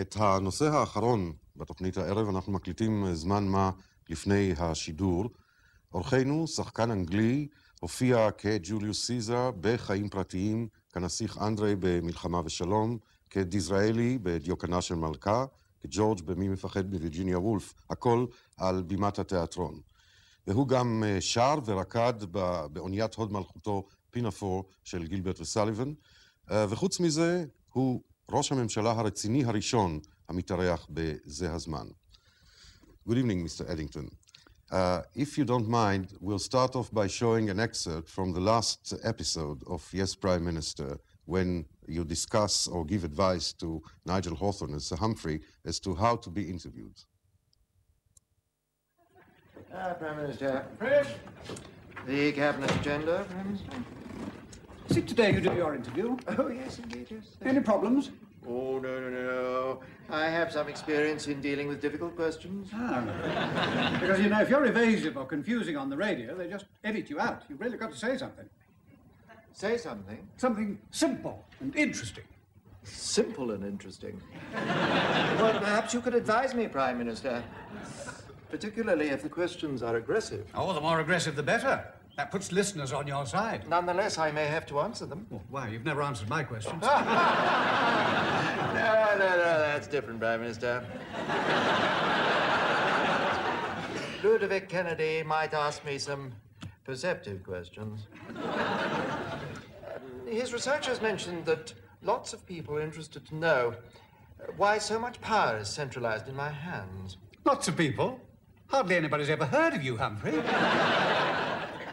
את הנושא האחרון בתוכנית הערב אנחנו מקליטים זמן מה לפני השידור. אורחנו, שחקן אנגלי, הופיע כג'וליוס סיזר בחיים פרטיים, כנסיך אנדרי במלחמה ושלום, כדיזראלי בדיוקנה של מלכה, כג'ורג' במי מפחד בווירג'יניה וולף, הכל על בימת התיאטרון. והוא גם שר ורקד באוניית הוד מלכותו פינאפור של גילברט וסליבן, וחוץ מזה הוא ראש הממשלה הרציני הראשון המתארח בזה הזמן. Good evening, Mr. Addington. If you don't mind, we'll start off by showing an excerpt from the last episode of Yes, Prime Minister, when you discuss or give advice to Nigel Hawthorne and Sir Humphrey as to how to be interviewed. Prime Minister. Fresh. The Cabinet agenda, Prime Minister. Is it today you do your interview? Oh, yes, indeed, yes. Any problems? Oh, no. I have some experience in dealing with difficult questions. Ah, because, you know, if you're evasive or confusing on the radio, they just edit you out. You've really got to say something. Say something? Something simple and interesting. Simple and interesting? Well, perhaps you could advise me, Prime Minister. Particularly if the questions are aggressive. Oh, the more aggressive, the better. That puts listeners on your side. Nonetheless, I may have to answer them. Well, why? You've never answered my questions. No, that's different, Prime Minister. Ludovic Kennedy might ask me some perceptive questions. His researchers mentioned that lots of people are interested to know why so much power is centralized in my hands. Lots of people? Hardly anybody's ever heard of you, Humphrey.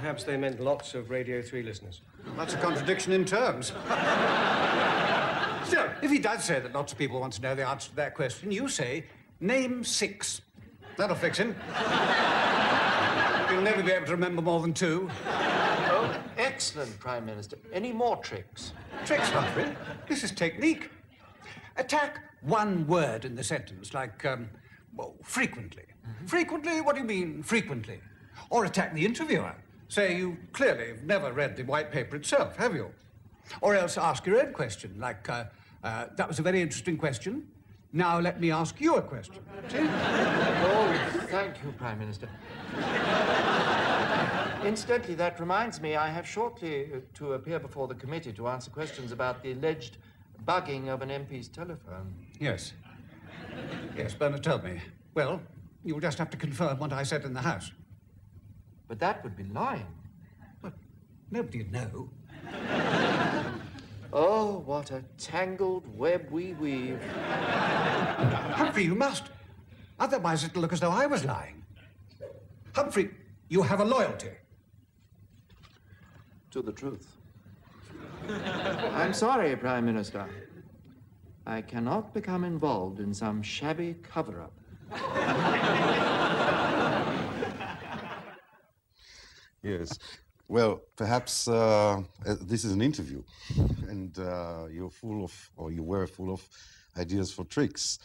Perhaps they meant lots of Radio 3 listeners. That's a contradiction in terms. Still, if he does say that lots of people want to know the answer to that question, you say, name 6. That'll fix him. He'll never be able to remember more than 2. Oh, excellent, Prime Minister. Any more tricks? Tricks, Humphrey? This is technique. Attack one word in the sentence, like, well, frequently. Mm-hmm. Frequently? What do you mean, frequently? Or attack the interviewer. Say you clearly have never read the white paper itself, have you? Or else ask your own question, like, that was a very interesting question. Now let me ask you a question. See? Oh, thank you, Prime Minister. Incidentally, that reminds me, I have shortly to appear before the committee to answer questions about the alleged bugging of an MP's telephone. Yes. Yes, Bernard told me. Well, you'll just have to confirm what I said in the House. But that would be lying. Well, nobody'd know. Oh, what a tangled web we weave. Humphrey, you must. Otherwise it'll look as though I was lying. Humphrey, you have a loyalty. To the truth. I'm sorry, Prime Minister. I cannot become involved in some shabby cover-up. Yes. Well, perhaps this is an interview, and you're full of, or you were full of, ideas for tricks.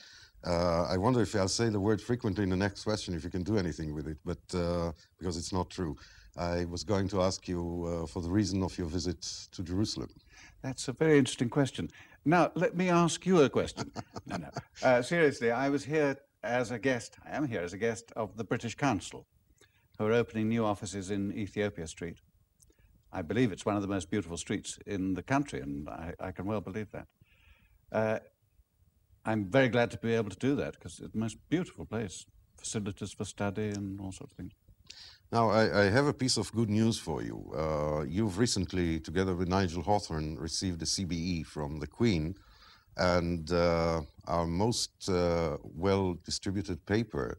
I wonder if I'll say the word frequently in the next question, if you can do anything with it, but because it's not true. I was going to ask you for the reason of your visit to Jerusalem. That's a very interesting question. Now, let me ask you a question. No. Seriously, I was here as a guest, I am here as a guest of the British Council, who are opening new offices in Ethiopia Street. I believe it's one of the most beautiful streets in the country, and I can well believe that. I'm very glad to be able to do that, because it's the most beautiful place. Facilities for study and all sorts of things. Now, I have a piece of good news for you. You've recently, together with Nigel Hawthorne, received a CBE from the Queen, and our most well-distributed paper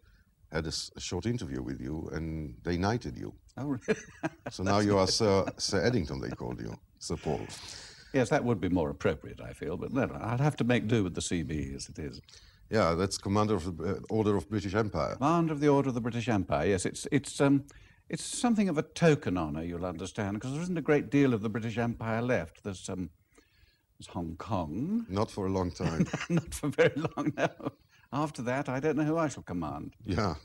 had a short interview with you, and they knighted you. Oh, really? So now you are Sir Addington, they called you, Sir Paul. Yes, that would be more appropriate, I feel, but no, I'd have to make do with the CB as it is. Yeah, that's Commander of the Order of British Empire. Commander of the Order of the British Empire, yes. It's something of a token honour, you'll understand, because there isn't a great deal of the British Empire left. There's Hong Kong. Not for a long time. Not for very long, no. After that, I don't know who I shall command. Yeah,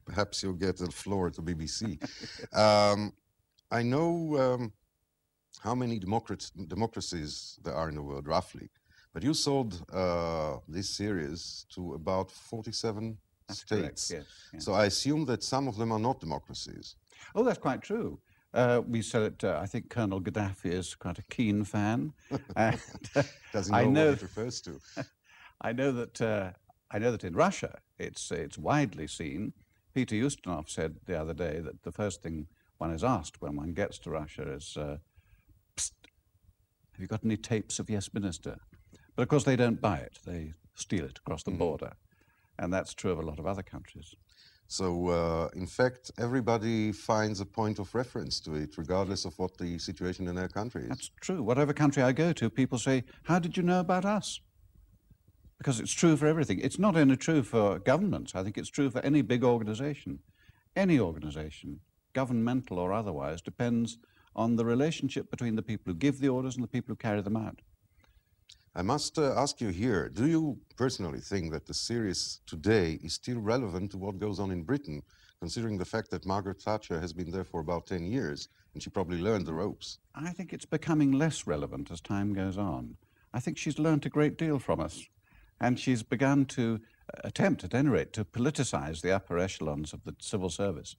perhaps you'll get a floor at the BBC. I know how many democracies there are in the world, roughly. But you sold this series to about 47 That's states. correct, yes, yes. So I assume that some of them are not democracies. Oh, that's quite true. We sell it to, I think Colonel Gaddafi is quite a keen fan. And, Does he know what it refers to? I know that in Russia it's widely seen. Peter Ustinov said the other day that the first thing one is asked when one gets to Russia is, "Psst, have you got any tapes of Yes Minister?" But of course they don't buy it. They steal it across the border. And that's true of a lot of other countries. So, in fact, everybody finds a point of reference to it, regardless of what the situation in their country is. That's true. Whatever country I go to, people say, "How did you know about us?" Because it's true for everything. It's not only true for governments. I think it's true for any big organization. Any organization, governmental or otherwise, depends on the relationship between the people who give the orders and the people who carry them out. I must ask you here, do you personally think that the series today is still relevant to what goes on in Britain, considering the fact that Margaret Thatcher has been there for about 10 years and she probably learned the ropes? I think it's becoming less relevant as time goes on. I think she's learned a great deal from us, and she's begun to attempt, at any rate, to politicize the upper echelons of the civil service,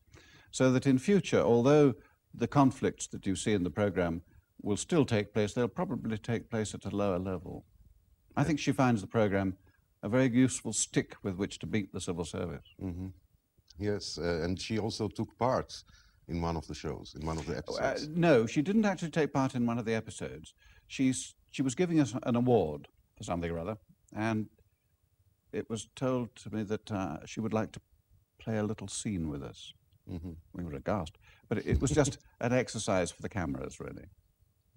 so that in future, although the conflicts that you see in the program will still take place, they'll probably take place at a lower level. I think she finds the program a very useful stick with which to beat the civil service. Mm-hmm. Yes, and she also took part in one of the shows, in one of the episodes. No, she didn't actually take part in one of the episodes. She was giving us an award for something or other, and it was told to me that she would like to play a little scene with us. Mm-hmm. We were aghast, but it was just an exercise for the cameras, really.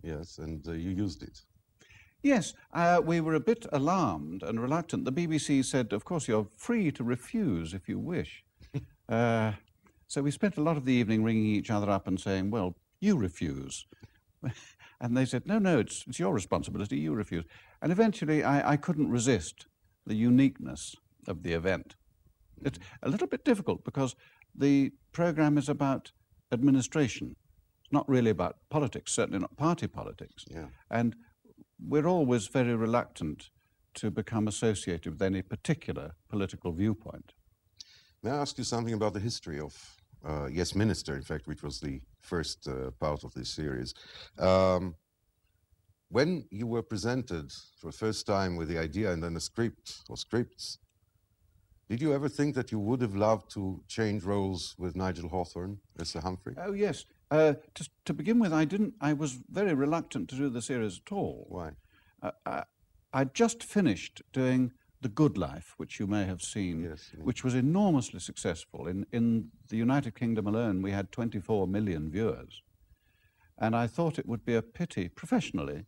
Yes, and you used it. Yes, we were a bit alarmed and reluctant. The BBC said, of course, you're free to refuse if you wish. So we spent a lot of the evening ringing each other up and saying, well, you refuse. And they said, no, it's your responsibility, you refuse. And eventually I couldn't resist the uniqueness of the event. It's a little bit difficult because the program is about administration. It's not really about politics, certainly not party politics. Yeah. And we're always very reluctant to become associated with any particular political viewpoint. May I ask you something about the history of Yes Minister, in fact, which was the first part of this series. When you were presented for the first time with the idea and then a script or scripts, did you ever think that you would have loved to change roles with Nigel Hawthorne as Sir Humphrey? Oh, yes. To begin with, I was very reluctant to do the series at all. Why? I'd just finished doing The Good Life, which you may have seen, Yes, yeah. which was enormously successful. In the United Kingdom alone, we had 24 million viewers. And I thought it would be a pity, professionally,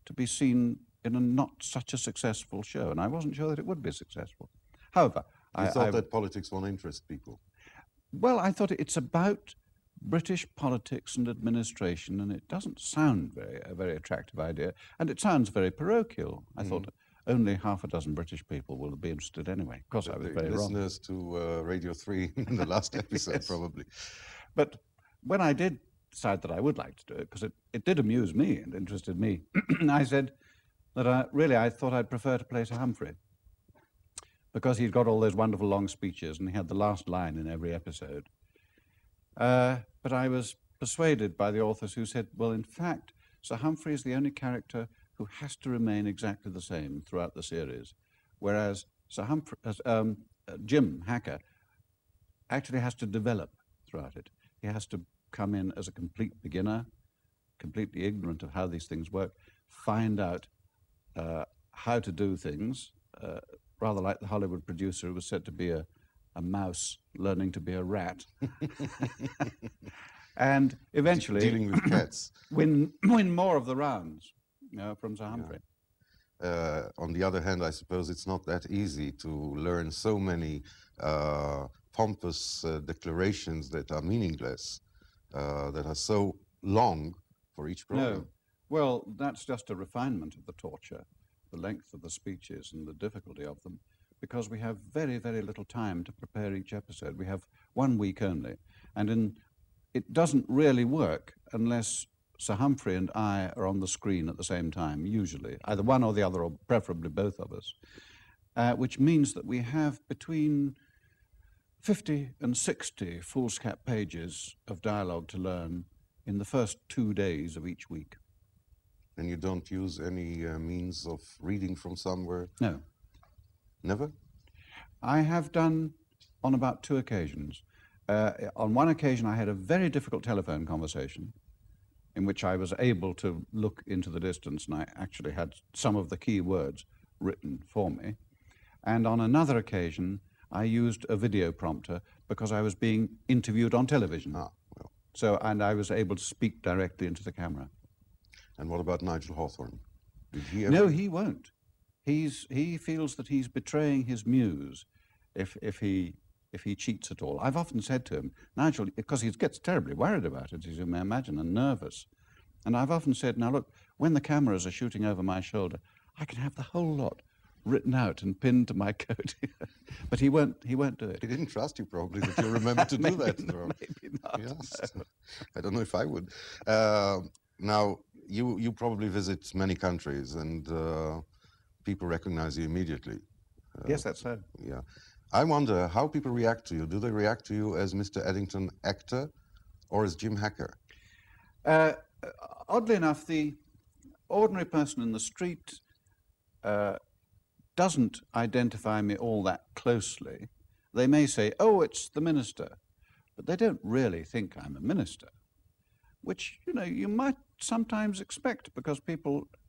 to be seen in a not such a successful show. And I wasn't sure that it would be successful. However, You thought that politics won't interest people? Well, I thought it's about British politics and administration, and it doesn't sound a very attractive idea, and it sounds very parochial. I thought only half a dozen British people will be interested anyway. Of course, I was very wrong. Listeners to Radio 3 in the last episode, Yes. probably. But when I did decide that I would like to do it, because it did amuse me and interested me, I said that I thought I'd prefer to play Sir Humphrey, because he'd got all those wonderful long speeches and he had the last line in every episode. But I was persuaded by the authors who said, well, in fact, Sir Humphrey is the only character who has to remain exactly the same throughout the series, whereas Jim Hacker actually has to develop throughout it. He has to come in as a complete beginner, completely ignorant of how these things work, find out how to do things, rather like the Hollywood producer who was said to be a mouse learning to be a rat. And eventually Dealing with cats. win more of the rounds from Sir Humphrey. On the other hand, I suppose it's not that easy to learn so many pompous declarations that are meaningless, that are so long for each program. No. Well, that's just a refinement of the torture, the length of the speeches and the difficulty of them, because we have very, very little time to prepare each episode. We have 1 week only, and it doesn't really work unless Sir Humphrey and I are on the screen at the same time, usually, either one or the other, or preferably both of us, which means that we have between 50 and 60 foolscap pages of dialogue to learn in the first 2 days of each week. And you don't use any means of reading from somewhere? No. Never? I have done on about 2 occasions. On one occasion, I had a very difficult telephone conversation in which I was able to look into the distance, and I actually had some of the key words written for me. And on another occasion, I used a video prompter because I was being interviewed on television. Ah, well. So, and I was able to speak directly into the camera. And what about Nigel Hawthorne? Did he ever... No, he won't. He feels that he's betraying his muse if he cheats at all. I've often said to him, Nigel, because he gets terribly worried about it, as you may imagine, and nervous. And I've often said, now look, when the cameras are shooting over my shoulder, I can have the whole lot written out and pinned to my coat. But he won't do it. He didn't trust you, probably, that you remember to do that. Maybe not. Yes. No. I don't know if I would. Now, you probably visit many countries, and people recognize you immediately. Yes, that's so. Yeah. I wonder how people react to you. Do they react to you as Mr. Addington, actor, or as Jim Hacker? Oddly enough, the ordinary person in the street doesn't identify me all that closely. They may say, oh, it's the minister, but they don't really think I'm a minister, which, you know, you might sometimes expect, because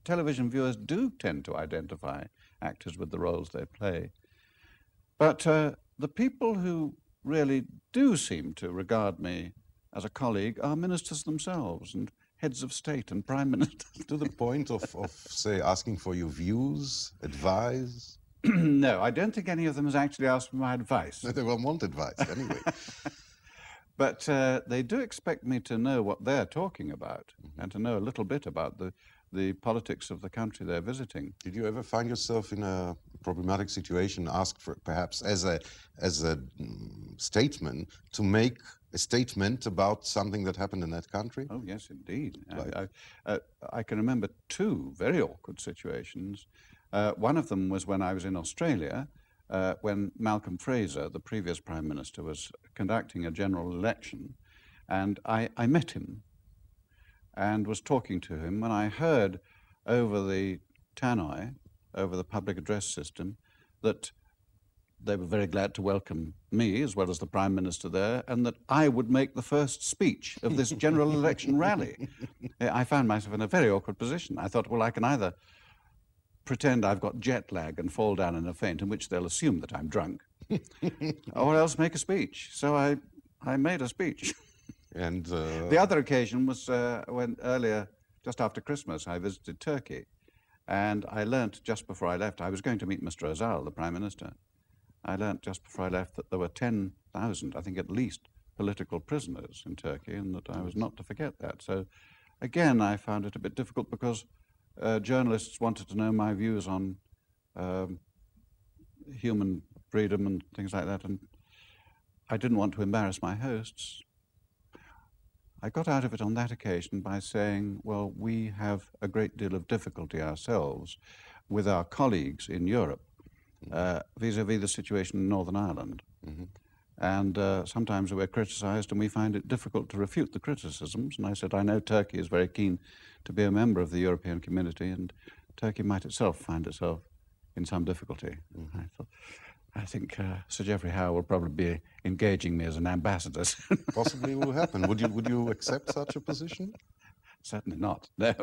television viewers do tend to identify actors with the roles they play. But the people who really do seem to regard me as a colleague are ministers themselves, and heads of state and prime ministers. To the point of say, asking for your views, advice? No, I don't think any of them has actually asked for my advice. They won't want advice anyway. But they do expect me to know what they're talking about, and to know a little bit about the politics of the country they're visiting. Did you ever find yourself in a problematic situation, asked for perhaps as a statesman to make a statement about something that happened in that country? Oh, yes, indeed. Right. I can remember 2 very awkward situations. One of them was when I was in Australia, when Malcolm Fraser, the previous Prime Minister, was conducting a general election, and I met him and was talking to him when I heard over the tannoy, over the public address system, that they were very glad to welcome me as well as the Prime Minister there, and that I would make the first speech of this general election rally. I found myself in a very awkward position. I thought, well, I can either pretend I've got jet lag and fall down in a faint, in which they'll assume that I'm drunk, or else make a speech. So I made a speech. And the other occasion was when earlier, just after Christmas, I visited Turkey, and I learnt just before I left, I was going to meet Mr. Özal, the Prime Minister. I learnt just before I left that there were 10,000, I think at least, political prisoners in Turkey, and that I was not to forget that. So again, I found it a bit difficult, because journalists wanted to know my views on human freedom and things like that, and I didn't want to embarrass my hosts. I got out of it on that occasion by saying, well, we have a great deal of difficulty ourselves with our colleagues in Europe vis-à-vis the situation in Northern Ireland. Mm-hmm. And sometimes we're criticized and we find it difficult to refute the criticisms. And I said, I know Turkey is very keen to be a member of the European community, and Turkey might itself find itself in some difficulty. Mm-hmm. I think Sir Geoffrey Howe will probably be engaging me as an ambassador. Possibly will happen. Would you accept such a position? Certainly not, no.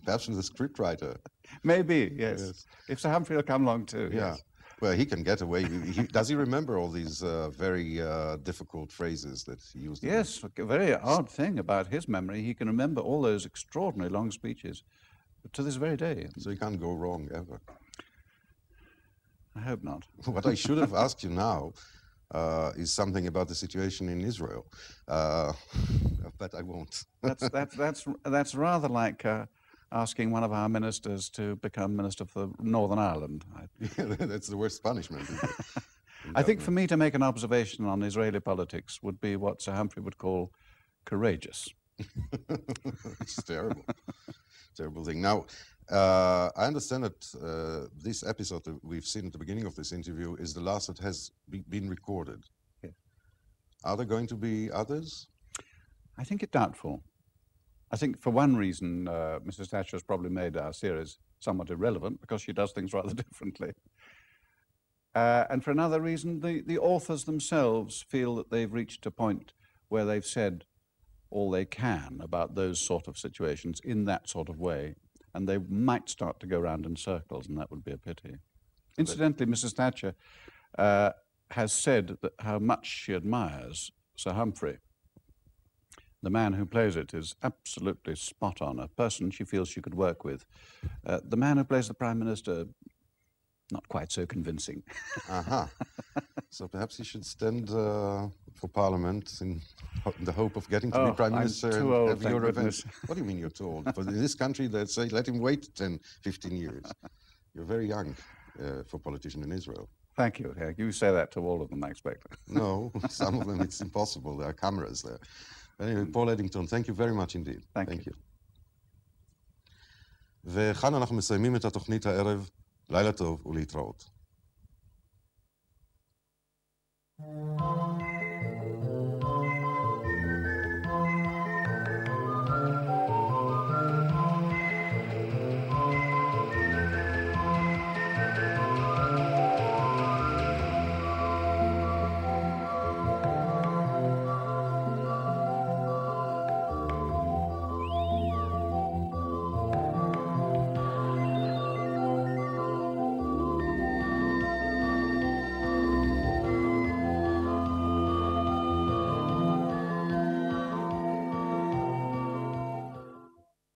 Perhaps as a scriptwriter. Maybe, yes. If Sir Humphrey will come along too. Yeah. Yes. Well, he can get away. Does he remember all these very difficult phrases that he used? Yes, a very odd thing about his memory. He can remember all those extraordinary long speeches to this very day. So he can't go wrong ever. I hope not. What I should have asked you now is something about the situation in Israel, but I won't. That's rather like asking one of our ministers to become Minister for Northern Ireland. Yeah, that's the worst punishment. I think for me to make an observation on Israeli politics would be what Sir Humphrey would call courageous. It's terrible. Terrible thing. Now, I understand that this episode that we've seen at the beginning of this interview is the last that has been recorded. Yes. Are there going to be others? I think it's doubtful. I think for one reason, Mrs. Thatcher has probably made our series somewhat irrelevant because she does things rather differently. And for another reason, the authors themselves feel that they've reached a point where they've said all they can about those sort of situations in that sort of way, and they might start to go round in circles, and that would be a pity. Incidentally, Mrs. Thatcher has said that how much she admires Sir Humphrey. The man who plays it is absolutely spot on, a person she feels she could work with. The man who plays the Prime Minister, not quite so convincing. Aha. So perhaps he should stand for Parliament in the hope of getting to be Prime Minister. I'm too old, and thank have your goodness. What do you mean you're too old? But in this country, they say let him wait 10, 15 years. You're very young for a politician in Israel. Thank you. You say that to all of them, I expect. No, some of them it's impossible. There are cameras there. Anyway, Paul Addington, thank you very much indeed. Thank you. וכאן אנחנו מסיימים את התוכנית הערב. לילה טוב ולהתראות.